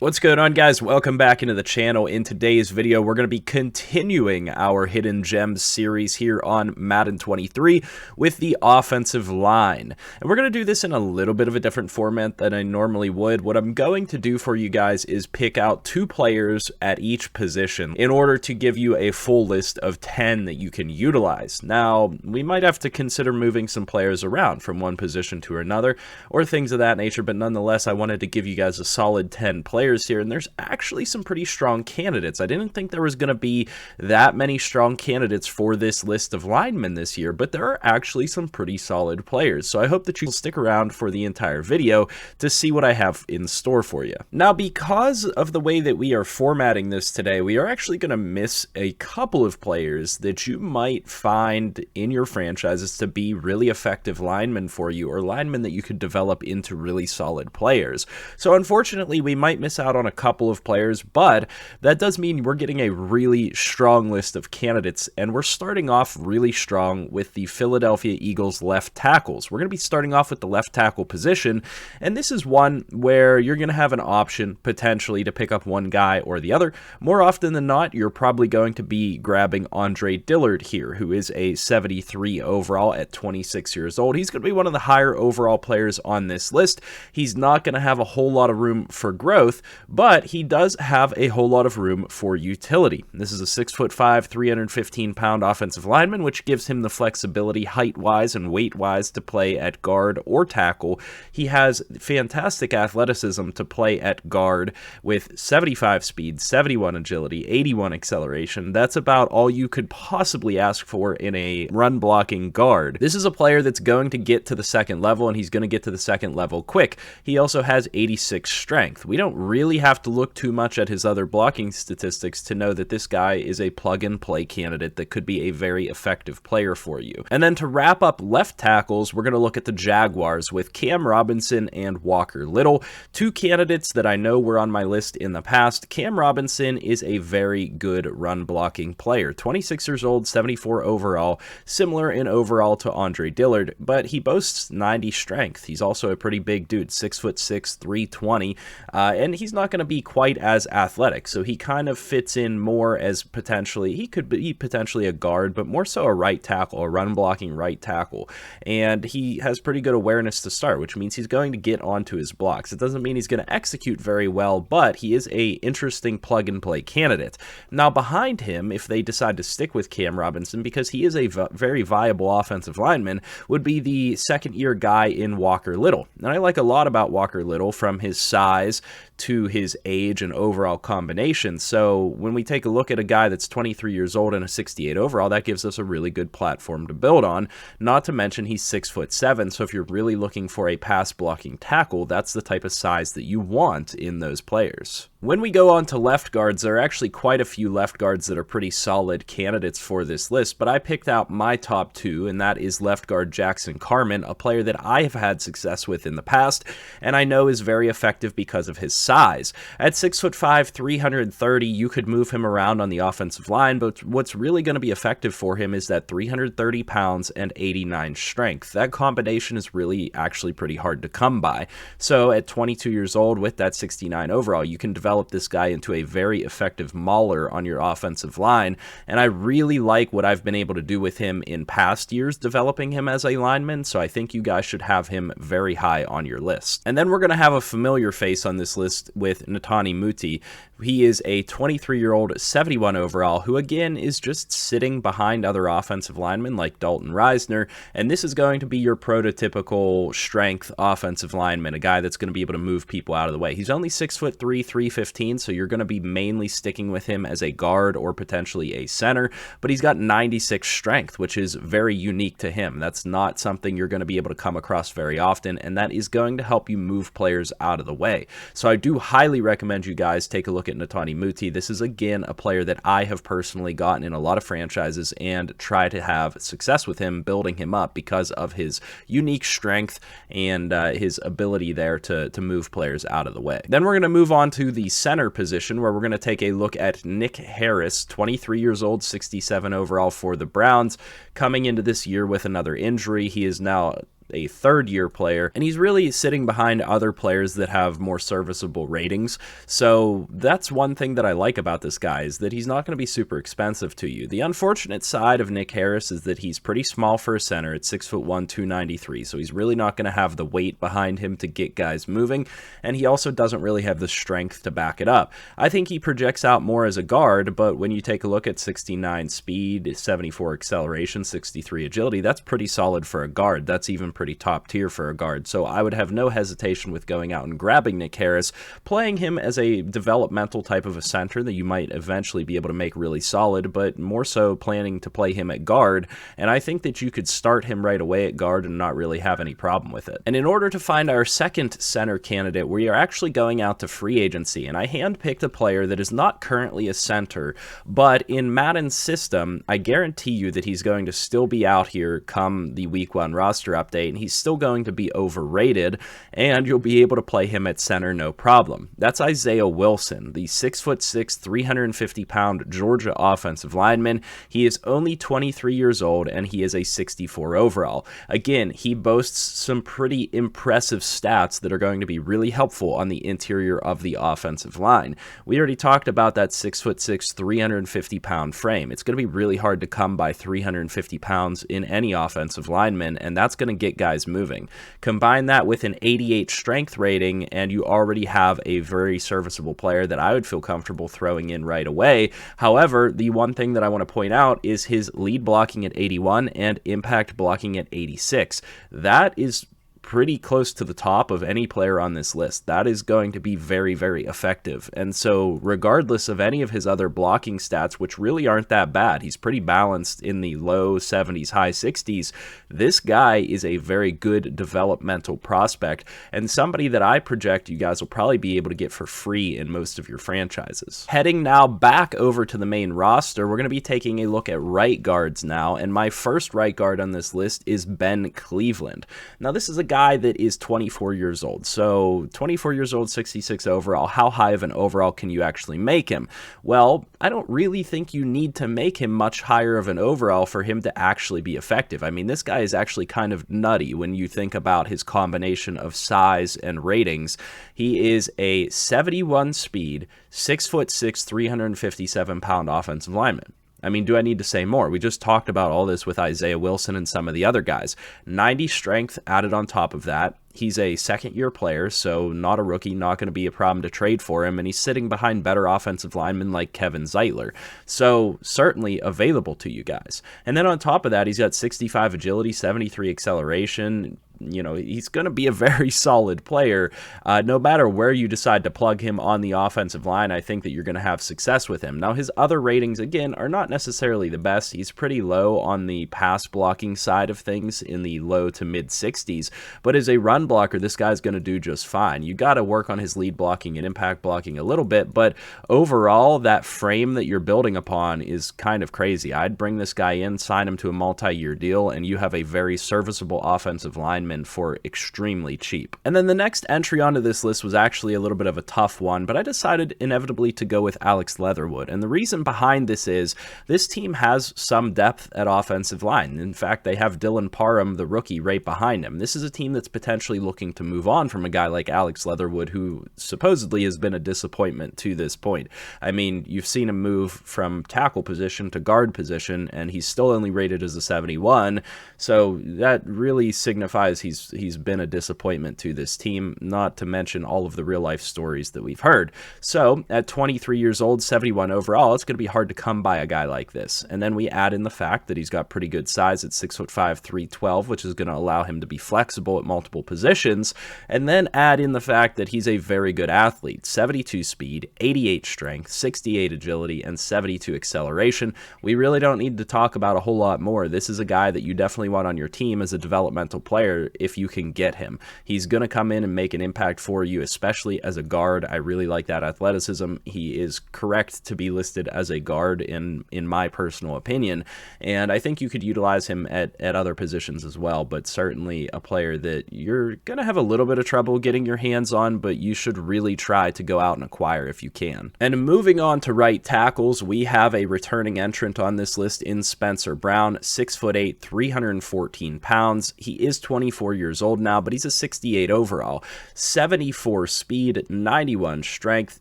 What's going on, guys? Welcome back into the channel. In today's video, we're going to be continuing our Hidden Gems series here on Madden 23 with the offensive line. And we're going to do this in a little bit of a different format than I normally would. What I'm going to do for you guys is pick out 2 players at each position in order to give you a full list of 10 that you can utilize. Now, we might have to consider moving some players around from one position to another or things of that nature, but nonetheless, I wanted to give you guys a solid 10 players here, and there's actually some pretty strong candidates. I didn't think there was going to be that many strong candidates for this list of linemen this year, but there are actually some pretty solid players. So I hope that you'll stick around for the entire video to see what I have in store for you. Now, because of the way that we are formatting this today, we are actually going to miss a couple of players that you might find in your franchises to be really effective linemen for you, or linemen that you could develop into really solid players. So unfortunately, we might miss out on a couple of players, but that does mean we're getting a really strong list of candidates, and we're starting off really strong with the Philadelphia Eagles left tackles. We're going to be starting off with the left tackle position, and this is one where you're going to have an option potentially to pick up one guy or the other. More often than not, you're probably going to be grabbing Andre Dillard here, who is a 73 overall at 26 years old. He's going to be one of the higher overall players on this list. He's not going to have a whole lot of room for growth, but he does have a whole lot of room for utility. This is a 6'5", 315-pound offensive lineman, which gives him the flexibility height-wise and weight-wise to play at guard or tackle. He has fantastic athleticism to play at guard with 75 speed, 71 agility, 81 acceleration. That's about all you could possibly ask for in a run-blocking guard. This is a player that's going to get to the second level, and he's going to get to the second level quick. He also has 86 strength. We don't really have to look too much at his other blocking statistics to know that this guy is a plug-and-play candidate that could be a very effective player for you. And then to wrap up left tackles, we're going to look at the Jaguars with Cam Robinson and Walker Little, 2 candidates that I know were on my list in the past. Cam Robinson is a very good run-blocking player, 26 years old, 74 overall, similar in overall to Andre Dillard, but he boasts 90 strength. He's also a pretty big dude, 6'6", 320, and he's not going to be quite as athletic, so he kind of fits in more as potentially, he could be potentially a guard, but more so a right tackle, a run-blocking right tackle, and he has pretty good awareness to start, which means he's going to get onto his blocks. It doesn't mean he's going to execute very well, but he is a interesting plug-and-play candidate. Now, behind him, if they decide to stick with Cam Robinson, because he is a very viable offensive lineman, would be the second-year guy in Walker Little. And I like a lot about Walker Little, from his size to his age and overall combination. So when we take a look at a guy that's 23 years old and a 68 overall, that gives us a really good platform to build on. Not to mention he's 6'7", so if you're really looking for a pass blocking tackle, that's the type of size that you want in those players. When we go on to left guards, there are actually quite a few left guards that are pretty solid candidates for this list, but I picked out my top 2, and that is left guard Jackson Carmen, a player that I have had success with in the past, and I know is very effective because of his size. At 6'5", 330, you could move him around on the offensive line, but what's really going to be effective for him is that 330 pounds and 89 strength. That combination is really actually pretty hard to come by. So at 22 years old with that 69 overall, you can develop this guy into a very effective mauler on your offensive line, and I really like what I've been able to do with him in past years developing him as a lineman, so I think you guys should have him very high on your list. And then we're going to have a familiar face on this list with Natani Muti. He is a 23-year-old 71 overall who again is just sitting behind other offensive linemen like Dalton Reisner, and this is going to be your prototypical strength offensive lineman, a guy that's going to be able to move people out of the way. He's only 6'3", 315, so you're going to be mainly sticking with him as a guard or potentially a center, but he's got 96 strength, which is very unique to him. That's not something you're going to be able to come across very often, and that is going to help you move players out of the way. So I do highly recommend you guys take a look at Natani Muti. This is again a player that I have personally gotten in a lot of franchises and try to have success with him, building him up because of his unique strength and his ability there to move players out of the way. Then we're going to move on to the center position, where we're going to take a look at Nick Harris, 23 years old, 67 overall for the Browns, coming into this year with another injury. He is now a third-year player, and he's really sitting behind other players that have more serviceable ratings. So that's one thing that I like about this guy, is that he's not going to be super expensive to you. The unfortunate side of Nick Harris is that he's pretty small for a center at 6'1", 293, so he's really not going to have the weight behind him to get guys moving, and he also doesn't really have the strength to back it up. I think he projects out more as a guard, but when you take a look at 69 speed, 74 acceleration, 63 agility, that's pretty solid for a guard. That's even pretty top tier for a guard. So I would have no hesitation with going out and grabbing Nick Harris, playing him as a developmental type of a center that you might eventually be able to make really solid, but more so planning to play him at guard. And I think that you could start him right away at guard and not really have any problem with it. And in order to find our second center candidate, we are actually going out to free agency, and I handpicked a player that is not currently a center, but in Madden's system, I guarantee you that he's going to still be out here come the week 1 roster update, and he's still going to be overrated, and you'll be able to play him at center no problem. That's Isaiah Wilson, the 6'6", 350-pound Georgia offensive lineman. He is only 23 years old, and he is a 64 overall. Again, he boasts some pretty impressive stats that are going to be really helpful on the interior of the offensive line. We already talked about that 6'6", 350-pound frame. It's going to be really hard to come by 350 pounds in any offensive lineman, and that's going to get guys moving. Combine that with an 88 strength rating, and you already have a very serviceable player that I would feel comfortable throwing in right away. However, the one thing that I want to point out is his lead blocking at 81 and impact blocking at 86. That is pretty close to the top of any player on this list. That is going to be very, very effective. And so regardless of any of his other blocking stats, which really aren't that bad, he's pretty balanced in the low 70s, high 60s, this guy is a very good developmental prospect and somebody that I project you guys will probably be able to get for free in most of your franchises. Heading now back over to the main roster, we're going to be taking a look at right guards now, and my first right guard on this list is Ben Cleveland. Now this is a guy that is 24 years old. So 24 years old, 66 overall. How high of an overall can you actually make him? Well, I don't really think you need to make him much higher of an overall for him to actually be effective. I mean, this guy is actually kind of nutty when you think about his combination of size and ratings. He is a 71 speed, 6'6", 357-pound offensive lineman. I mean, do I need to say more? We just talked about all this with Isaiah Wilson and some of the other guys. 90 strength added on top of that. He's a second-year player, so not a rookie, not going to be a problem to trade for him, and he's sitting behind better offensive linemen like Kevin Zeitler. So certainly available to you guys. And then on top of that, he's got 65 agility, 73 acceleration. You know, he's going to be a very solid player. No matter where you decide to plug him on the offensive line, I think that you're going to have success with him. Now, his other ratings, again, are not necessarily the best. He's pretty low on the pass blocking side of things, in the low to mid 60s. But as a run blocker, this guy's going to do just fine. You got to work on his lead blocking and impact blocking a little bit, but overall, that frame that you're building upon is kind of crazy. I'd bring this guy in, sign him to a multi-year deal, and you have a very serviceable offensive lineman for extremely cheap. And then the next entry onto this list was actually a little bit of a tough one, but I decided inevitably to go with Alex Leatherwood. And the reason behind this is this team has some depth at offensive line. In fact, they have Dylan Parham, the rookie, right behind him. This is a team that's potentially looking to move on from a guy like Alex Leatherwood, who supposedly has been a disappointment to this point. I mean, you've seen him move from tackle position to guard position, and he's still only rated as a 71, so that really signifies he's been a disappointment to this team, not to mention all of the real-life stories that we've heard. So, at 23 years old, 71 overall, it's going to be hard to come by a guy like this. And then we add in the fact that he's got pretty good size at 6'5", 312, which is going to allow him to be flexible at multiple positions, and then add in the fact that he's a very good athlete. 72 speed, 88 strength, 68 agility, and 72 acceleration. We really don't need to talk about a whole lot more. This is a guy that you definitely want on your team as a developmental player if you can get him. He's going to come in and make an impact for you, especially as a guard. I really like that athleticism. He is correct to be listed as a guard in my personal opinion, and I think you could utilize him at other positions as well, but certainly a player that you're going to have a little bit of trouble getting your hands on, but you should really try to go out and acquire if you can. And moving on to right tackles, we have a returning entrant on this list in Spencer Brown, 6'8", 314 pounds. He is 24 24 years old now, but he's a 68 overall. 74 speed, 91 strength,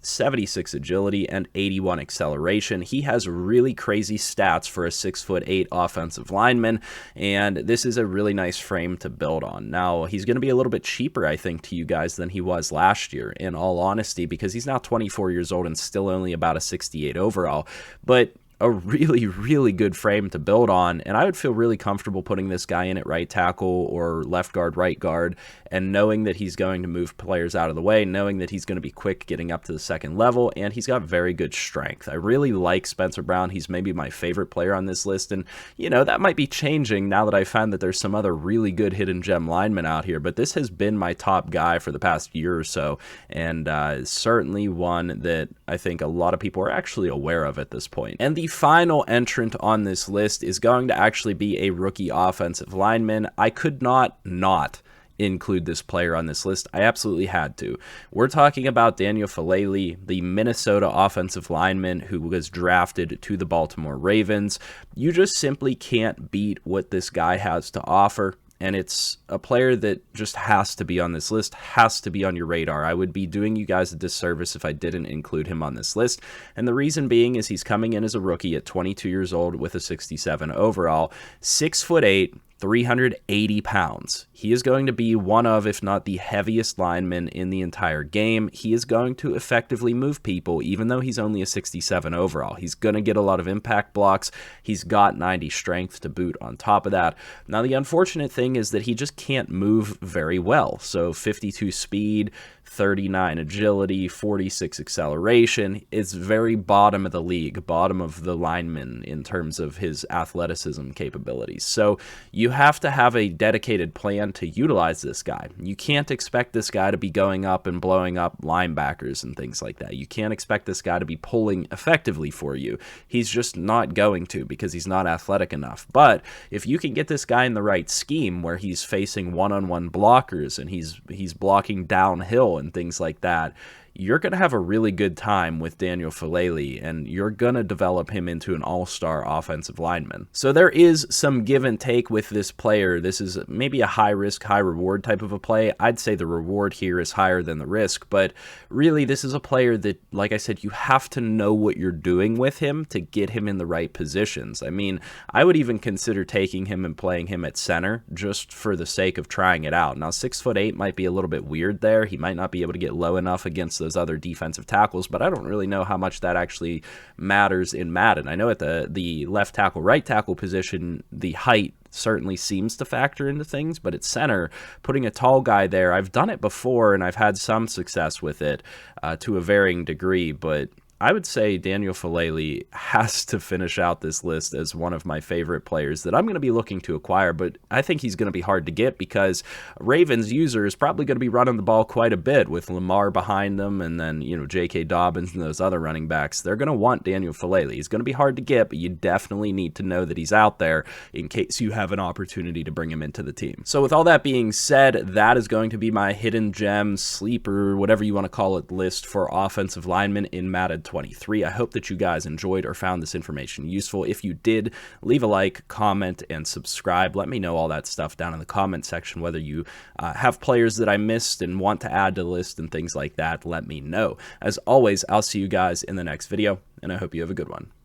76 agility, and 81 acceleration. He has really crazy stats for a 6'8" offensive lineman, and this is a really nice frame to build on. Now, he's going to be a little bit cheaper, I think, to you guys than he was last year, in all honesty, because he's now 24 years old and still only about a 68 overall. But a really, really good frame to build on, and I would feel really comfortable putting this guy in at right tackle or left guard, right guard, and knowing that he's going to move players out of the way, knowing that he's going to be quick getting up to the second level, and he's got very good strength. I really like Spencer Brown. He's maybe my favorite player on this list, and, you know, that might be changing now that I found that there's some other really good hidden gem linemen out here, but this has been my top guy for the past year or so, and certainly one that I think a lot of people are actually aware of at this point. And the final entrant on this list is going to actually be a rookie offensive lineman. I could not include this player on this list. I absolutely had to. We're talking about Daniel Filet, the Minnesota offensive lineman who was drafted to the Baltimore Ravens. You just simply can't beat what this guy has to offer. And it's a player that just has to be on this list, has to be on your radar. I would be doing you guys a disservice if I didn't include him on this list. And the reason being is he's coming in as a rookie at 22 years old with a 67 overall, 6'8", 380 pounds. He is going to be one of, if not the heaviest lineman in the entire game. He is going to effectively move people, even though he's only a 67 overall. He's going to get a lot of impact blocks. He's got 90 strength to boot on top of that. Now, the unfortunate thing is that he just can't move very well. So 52 speed, 39 agility, 46 acceleration. It's very bottom of the league, bottom of the lineman in terms of his athleticism capabilities. So you have to have a dedicated plan to utilize this guy. You can't expect this guy to be going up and blowing up linebackers and things like that. You can't expect this guy to be pulling effectively for you. He's just not going to, because he's not athletic enough. But if you can get this guy in the right scheme where he's facing one-on-one blockers and he's blocking downhill and things like that, you're going to have a really good time with Daniel Filet, and you're going to develop him into an all-star offensive lineman. So there is some give and take with this player. This is maybe a high-risk, high-reward type of a play. I'd say the reward here is higher than the risk, but really this is a player that, like I said, you have to know what you're doing with him to get him in the right positions. I mean, I would even consider taking him and playing him at center just for the sake of trying it out. Now, 6'8" might be a little bit weird there. He might not be able to get low enough against those other defensive tackles, but I don't really know how much that actually matters in Madden. I know at the left tackle, right tackle position, the height certainly seems to factor into things, but at center, putting a tall guy there, I've done it before and I've had some success with it to a varying degree, but I would say Daniel Filet has to finish out this list as one of my favorite players that I'm going to be looking to acquire, but I think he's going to be hard to get because Ravens user is probably going to be running the ball quite a bit with Lamar behind them, and then, you know, J.K. Dobbins and those other running backs. They're going to want Daniel Filet. He's going to be hard to get, but you definitely need to know that he's out there in case you have an opportunity to bring him into the team. So with all that being said, that is going to be my hidden gem, sleeper, whatever you want to call it, list for offensive linemen in Madden 23. I hope that you guys enjoyed or found this information useful. If you did, leave a like, comment, and subscribe. Let me know all that stuff down in the comment section, whether you have players that I missed and want to add to the list and things like that. Let me know. As always, I'll see you guys in the next video, and I hope you have a good one.